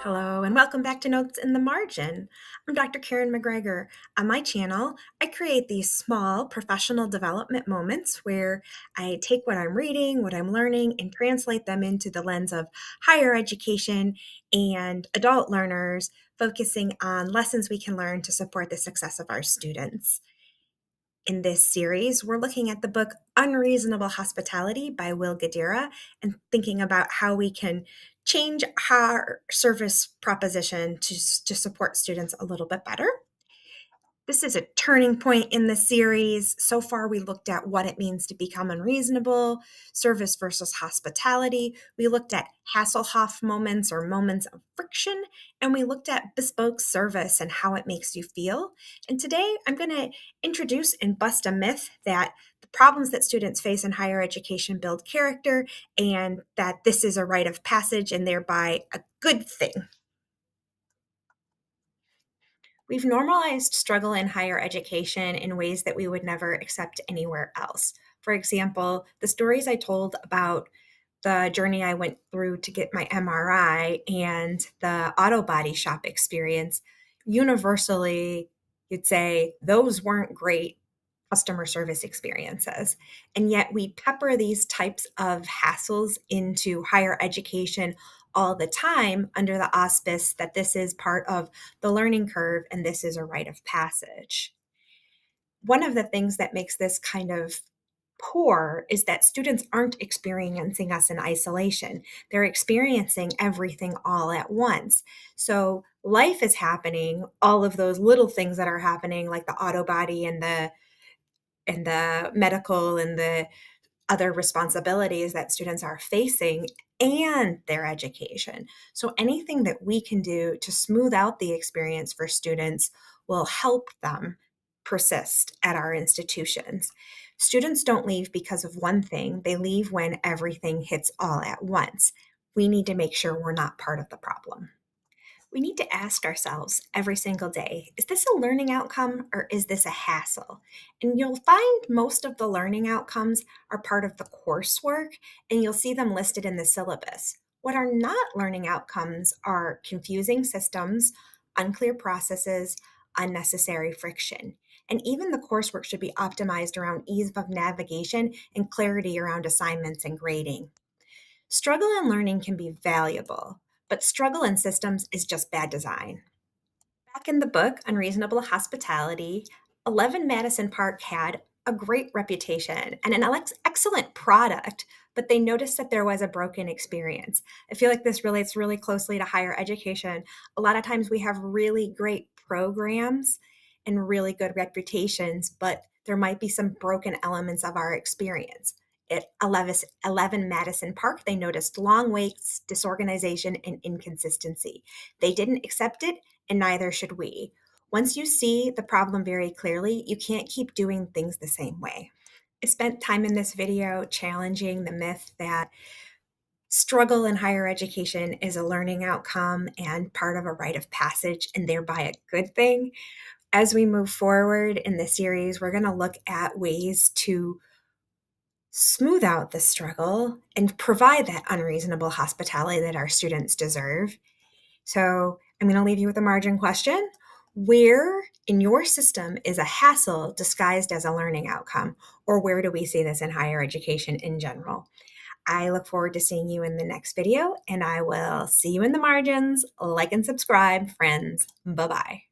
Hello, and welcome back to Notes in the Margin. I'm Dr. Karen McGregor. On my channel, I create these small professional development moments where I take what I'm reading, what I'm learning, and translate them into the lens of higher education and adult learners, focusing on lessons we can learn to support the success of our students. In this series, we're looking at the book Unreasonable Hospitality by Will Guidara and thinking about how we can change our service proposition to support students a little bit better. This is a turning point in the series. So far, we looked at what it means to become unreasonable, service versus hospitality. We looked at Hasselhoff moments or moments of friction, and we looked at bespoke service and how it makes you feel. And today, I'm going to introduce and bust a myth that the problems that students face in higher education build character, and that this is a rite of passage and thereby a good thing. We've normalized struggle in higher education in ways that we would never accept anywhere else. For example, the stories I told about the journey I went through to get my MRI and the auto body shop experience, universally, you'd say those weren't great customer service experiences. And yet we pepper these types of hassles into higher education all the time under the auspice that this is part of the learning curve and this is a rite of passage. One of the things that makes this kind of poor is that students aren't experiencing us in isolation. They're experiencing everything all at once. So life is happening, all of those little things that are happening, like the auto body and the medical and the other responsibilities that students are facing and their education. So anything that we can do to smooth out the experience for students will help them persist at our institutions. Students don't leave because of one thing, they leave when everything hits all at once. We need to make sure we're not part of the problem. We need to ask ourselves every single day, is this a learning outcome or is this a hassle? And you'll find most of the learning outcomes are part of the coursework, and you'll see them listed in the syllabus. What are not learning outcomes are confusing systems, unclear processes, unnecessary friction. And even the coursework should be optimized around ease of navigation and clarity around assignments and grading. Struggle in learning can be valuable, but struggle in systems is just bad design. Back in the book, Unreasonable Hospitality, 11 Madison Park had a great reputation and an excellent product, but they noticed that there was a broken experience. I feel like this relates really closely to higher education. A lot of times we have really great programs and really good reputations, but there might be some broken elements of our experience. At 11 Madison Park, they noticed long waits, disorganization, and inconsistency. They didn't accept it, and neither should we. Once you see the problem very clearly, you can't keep doing things the same way. I spent time in this video challenging the myth that struggle in higher education is a learning outcome and part of a rite of passage and thereby a good thing. As we move forward in the series, we're going to look at ways to smooth out the struggle and provide that unreasonable hospitality that our students deserve. So I'm going to leave you with a margin question. Where in your system is a hassle disguised as a learning outcome? Or where do we see this in higher education in general? I look forward to seeing you in the next video, and I will see you in the margins. Like and subscribe, friends. Bye-bye.